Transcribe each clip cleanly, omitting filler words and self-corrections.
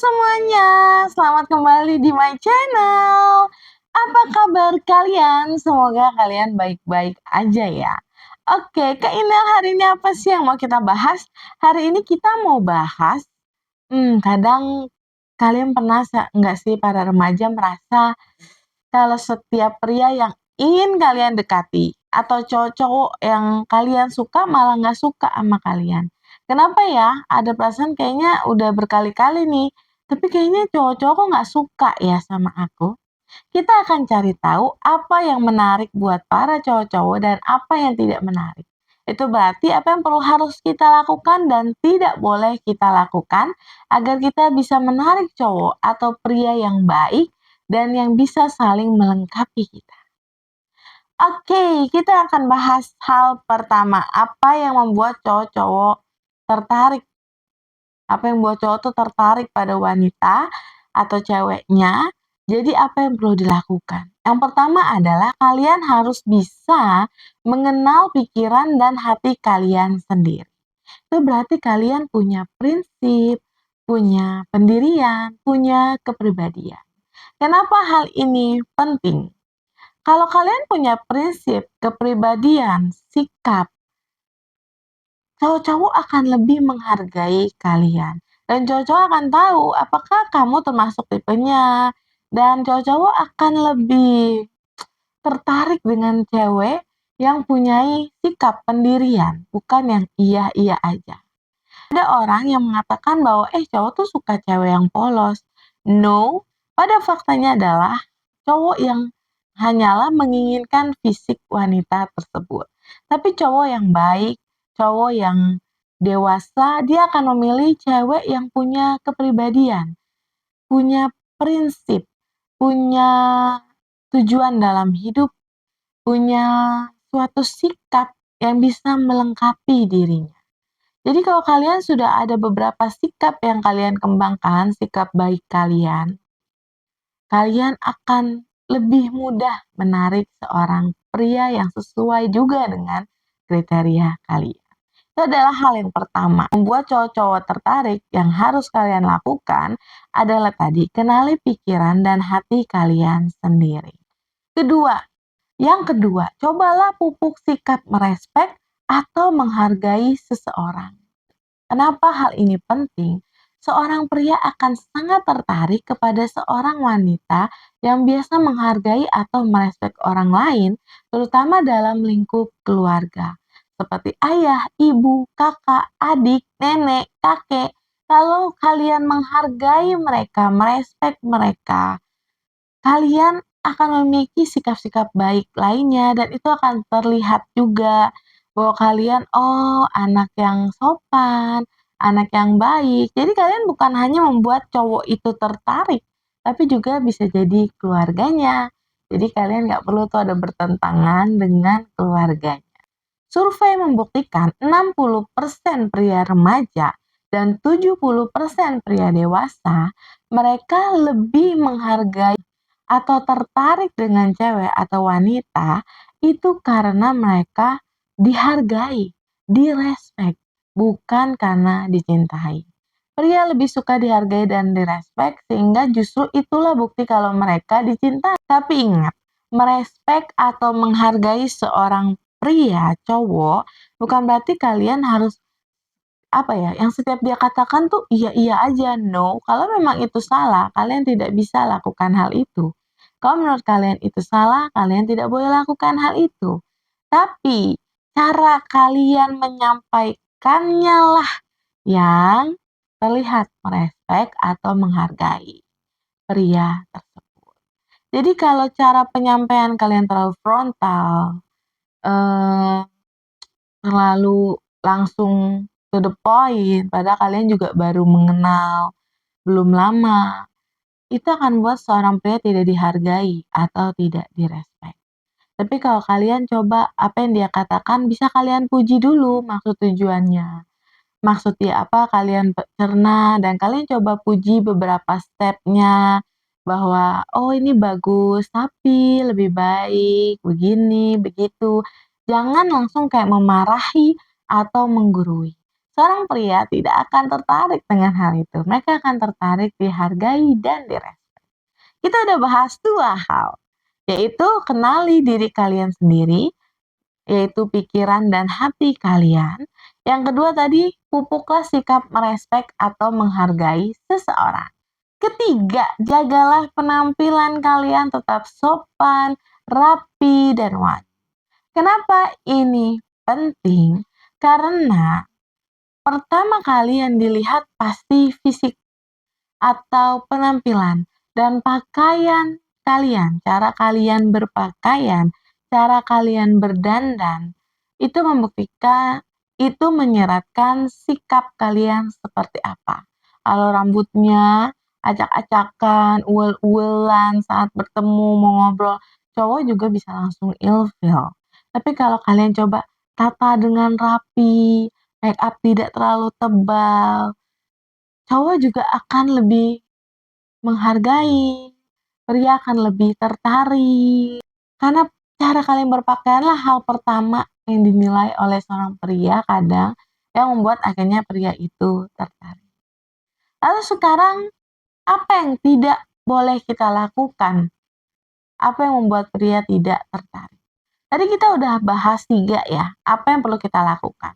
semuanya, selamat kembali di my channel. Apa kabar kalian? Semoga kalian baik-baik aja ya. Oke, Kak Inel hari ini apa sih yang mau kita bahas? Hari ini kita mau bahas, kadang kalian pernah nggak sih para remaja merasa kalau setiap pria yang ingin kalian dekati atau cowok-cowok yang kalian suka malah nggak suka sama kalian. Kenapa ya? Ada perasaan kayaknya udah berkali-kali nih, tapi kayaknya cowok-cowok kok nggak suka ya sama aku. Kita akan cari tahu apa yang menarik buat para cowok-cowok dan apa yang tidak menarik. Itu berarti apa yang perlu harus kita lakukan dan tidak boleh kita lakukan agar kita bisa menarik cowok atau pria yang baik dan yang bisa saling melengkapi kita. Oke, kita akan bahas hal pertama, apa yang membuat cowok-cowok tertarik. Apa yang membuat cowok tuh tertarik pada wanita atau ceweknya. Jadi apa yang perlu dilakukan? Yang pertama adalah kalian harus bisa mengenal pikiran dan hati kalian sendiri. Itu berarti kalian punya prinsip, punya pendirian, punya kepribadian. Kenapa hal ini penting? Kalau kalian punya prinsip, kepribadian, sikap, cowok-cowok akan lebih menghargai kalian. Dan cowok-cowok akan tahu apakah kamu termasuk tipenya. Dan cowok-cowok akan lebih tertarik dengan cewek yang punya sikap pendirian, bukan yang iya-iya aja. Ada orang yang mengatakan bahwa cowok tuh suka cewek yang polos. No, pada faktanya adalah cowok yang hanyalah menginginkan fisik wanita tersebut. Tapi cowok yang baik, cowok yang dewasa, dia akan memilih cewek yang punya kepribadian, punya prinsip, punya tujuan dalam hidup, punya suatu sikap yang bisa melengkapi dirinya. Jadi kalau kalian sudah ada beberapa sikap yang kalian kembangkan, sikap baik kalian, kalian akan lebih mudah menarik seorang pria yang sesuai juga dengan kriteria kalian. Itu adalah hal yang pertama. Membuat cowok-cowok tertarik yang harus kalian lakukan adalah tadi, kenali pikiran dan hati kalian sendiri. Yang kedua, cobalah pupuk sikap merespek atau menghargai seseorang. Kenapa hal ini penting? Seorang pria akan sangat tertarik kepada seorang wanita yang biasa menghargai atau merespek orang lain, terutama dalam lingkup keluarga, seperti ayah, ibu, kakak, adik, nenek, kakek. Kalau kalian menghargai mereka, merespek mereka, kalian akan memiliki sikap-sikap baik lainnya dan itu akan terlihat juga bahwa kalian anak yang sopan, anak yang baik. Jadi kalian bukan hanya membuat cowok itu tertarik, tapi juga bisa jadi keluarganya. Jadi kalian nggak perlu tuh ada bertentangan dengan keluarganya. Survei membuktikan 60% pria remaja dan 70% pria dewasa, mereka lebih menghargai atau tertarik dengan cewek atau wanita itu karena mereka dihargai, direspek, bukan karena dicintai. Pria lebih suka dihargai dan direspek sehingga justru itulah bukti kalau mereka dicintai. Tapi ingat, merespek atau menghargai seorang pria, cowok, bukan berarti kalian harus yang setiap dia katakan tuh iya-iya aja. No, kalau memang itu salah, kalian tidak bisa lakukan hal itu. Kalau menurut kalian itu salah, kalian tidak boleh lakukan hal itu. Tapi cara kalian menyampaikannya lah yang terlihat merespek atau menghargai pria tersebut. Jadi kalau cara penyampaian kalian terlalu frontal, terlalu langsung to the point, padahal kalian juga baru mengenal belum lama, itu akan buat seorang pria tidak dihargai atau tidak direspek. Tapi kalau kalian coba apa yang dia katakan bisa kalian puji dulu maksud tujuannya. Maksud dia apa kalian cerna dan kalian coba puji beberapa stepnya bahwa ini bagus tapi lebih baik begini begitu. Jangan langsung kayak memarahi atau menggurui. Seorang pria tidak akan tertarik dengan hal itu. Mereka akan tertarik dihargai dan direspek. Kita udah bahas 2 hal, yaitu kenali diri kalian sendiri, yaitu pikiran dan hati kalian. Yang kedua tadi, pupuklah sikap merespek atau menghargai seseorang. Ketiga, jagalah penampilan kalian tetap sopan, rapi, dan wangi. Kenapa ini penting? Karena pertama kali yang dilihat pasti fisik atau penampilan dan pakaian kalian, cara kalian berpakaian, cara kalian berdandan, itu membuktikan, itu menyeratkan sikap kalian seperti apa. Kalau rambutnya acak-acakan, uel-uelan saat bertemu mau ngobrol, cowok juga bisa langsung ilfeel. Tapi kalau kalian coba tata dengan rapi, make up tidak terlalu tebal, cowok juga akan lebih menghargai, pria akan lebih tertarik. Karena cara kalian berpakaianlah hal pertama yang dinilai oleh seorang pria kadang yang membuat akhirnya pria itu tertarik. Lalu sekarang apa yang tidak boleh kita lakukan? Apa yang membuat pria tidak tertarik? Tadi kita udah bahas 3 ya, apa yang perlu kita lakukan.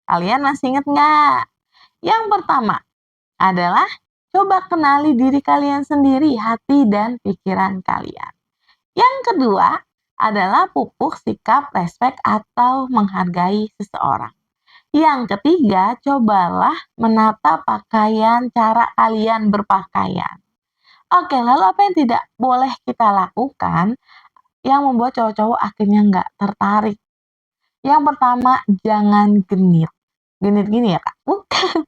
Kalian masih ingat nggak? Yang pertama adalah coba kenali diri kalian sendiri, hati dan pikiran kalian. Yang kedua adalah pupuk sikap respek atau menghargai seseorang. Yang ketiga, cobalah menata pakaian, cara kalian berpakaian. Oke, lalu apa yang tidak boleh kita lakukan yang membuat cowok-cowok akhirnya nggak tertarik? Yang pertama, jangan genit. Genit gini ya, Kak? Bukan.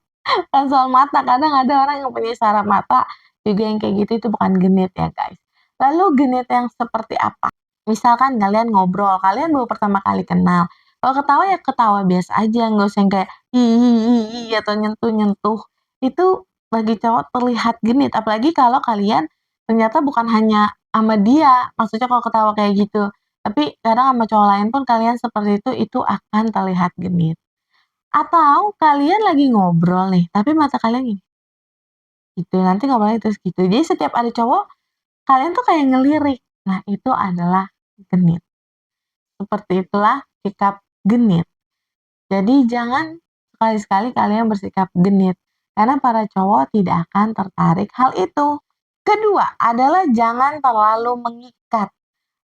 Kan soal mata, kadang ada orang yang punya saraf mata juga yang kayak gitu, itu bukan genit ya guys. Lalu genit yang seperti apa? Misalkan kalian ngobrol, kalian baru pertama kali kenal, kalau ketawa ya ketawa biasa aja, nggak usah yang kayak hihihi atau nyentuh-nyentuh. Itu bagi cowok terlihat genit, apalagi kalau kalian ternyata bukan hanya sama dia, maksudnya kalau ketawa kayak gitu, tapi kadang sama cowok lain pun kalian seperti itu akan terlihat genit. Atau kalian lagi ngobrol nih, tapi mata kalian gini, gitu, nanti ngobrolnya terus gitu. Jadi setiap ada cowok, kalian tuh kayak ngelirik. Nah, itu adalah genit. Seperti itulah sikap genit. Jadi jangan sekali-sekali kalian bersikap genit, karena para cowok tidak akan tertarik hal itu. Kedua adalah jangan terlalu mengikat.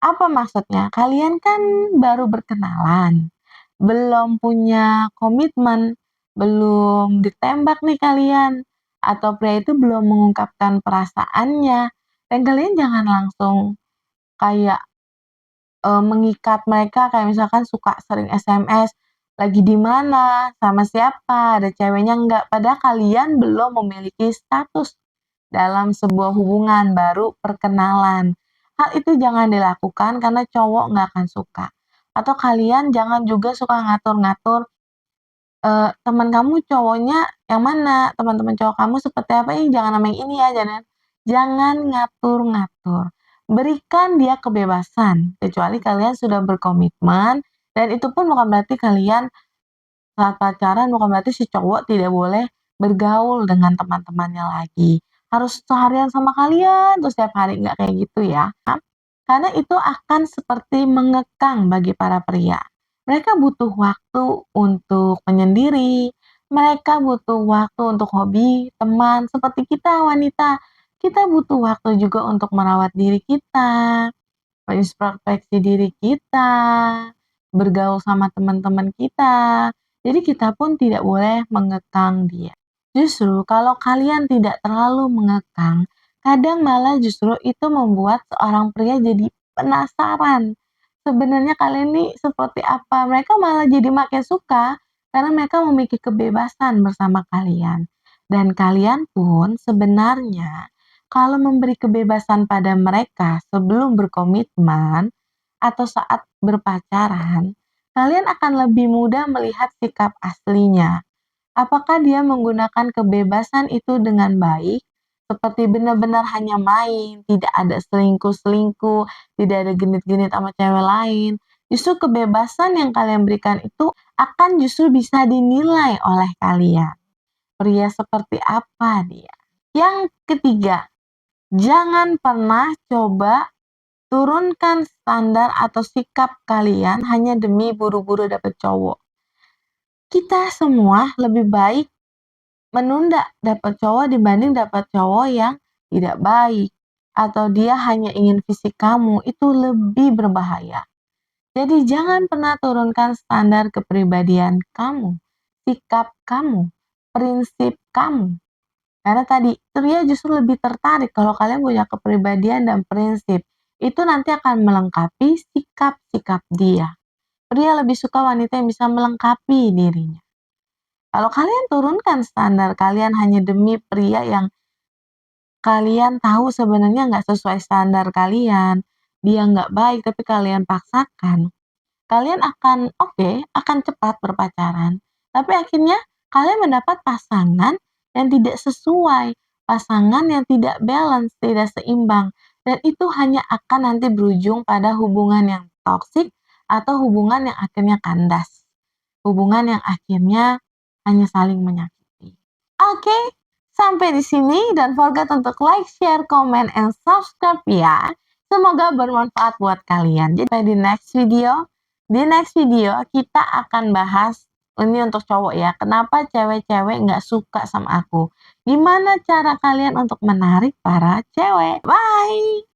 Apa maksudnya? Kalian kan baru berkenalan, belum punya komitmen, belum ditembak nih kalian, atau pria itu belum mengungkapkan perasaannya, dan kalian jangan langsung kayak mengikat mereka, kayak misalkan suka sering SMS, "Lagi di mana? Sama siapa? Ada ceweknya enggak?" Padahal kalian belum memiliki status dalam sebuah hubungan, baru perkenalan. Hal itu jangan dilakukan karena cowok nggak akan suka. Atau kalian jangan juga suka ngatur-ngatur, teman kamu cowoknya yang mana, teman-teman cowok kamu seperti apa, "Ih, jangan sama yang ini ya, jangan ngatur-ngatur. Berikan dia kebebasan, kecuali kalian sudah berkomitmen, dan itu pun bukan berarti kalian saat pacaran bukan berarti si cowok tidak boleh bergaul dengan teman-temannya lagi. Harus seharian sama kalian terus setiap hari, nggak kayak gitu ya. Karena itu akan seperti mengekang bagi para pria. Mereka butuh waktu untuk menyendiri, mereka butuh waktu untuk hobi, teman, seperti kita wanita. Kita butuh waktu juga untuk merawat diri kita, mengintrospeksi diri kita, bergaul sama teman-teman kita. Jadi kita pun tidak boleh mengekang dia. Justru kalau kalian tidak terlalu mengekang, kadang malah justru itu membuat seorang pria jadi penasaran. Sebenarnya kalian ini seperti apa? Mereka malah jadi makin suka karena mereka memiliki kebebasan bersama kalian. Dan kalian pun sebenarnya kalau memberi kebebasan pada mereka sebelum berkomitmen atau saat berpacaran, kalian akan lebih mudah melihat sikap aslinya. Apakah dia menggunakan kebebasan itu dengan baik, seperti benar-benar hanya main, tidak ada selingkuh-selingkuh, tidak ada genit-genit sama cewek lain, Justru kebebasan yang kalian berikan itu akan justru bisa dinilai oleh kalian. Pria seperti apa dia? Yang ketiga, jangan pernah coba turunkan standar atau sikap kalian hanya demi buru-buru dapet cowok. Kita semua lebih baik menunda dapat cowok dibanding dapat cowok yang tidak baik atau dia hanya ingin fisik kamu, itu lebih berbahaya. Jadi jangan pernah turunkan standar kepribadian kamu, sikap kamu, prinsip kamu. Karena tadi pria justru lebih tertarik kalau kalian punya kepribadian dan prinsip. Itu nanti akan melengkapi sikap-sikap dia. Pria lebih suka wanita yang bisa melengkapi dirinya. Kalau kalian turunkan standar kalian hanya demi pria yang kalian tahu sebenarnya nggak sesuai standar kalian, dia nggak baik tapi kalian paksakan, kalian akan akan cepat berpacaran. Tapi akhirnya kalian mendapat pasangan yang tidak sesuai, pasangan yang tidak balance, tidak seimbang. Dan itu hanya akan nanti berujung pada hubungan yang toksik atau hubungan yang akhirnya kandas. Hubungan yang akhirnya hanya saling menyakiti. Oke, sampai di sini dan forget untuk like, share, comment, and subscribe ya. Semoga bermanfaat buat kalian. Jadi sampai di next video. Di next video kita akan bahas ini untuk cowok ya. Kenapa cewek-cewek nggak suka sama aku? Gimana cara kalian untuk menarik para cewek? Bye!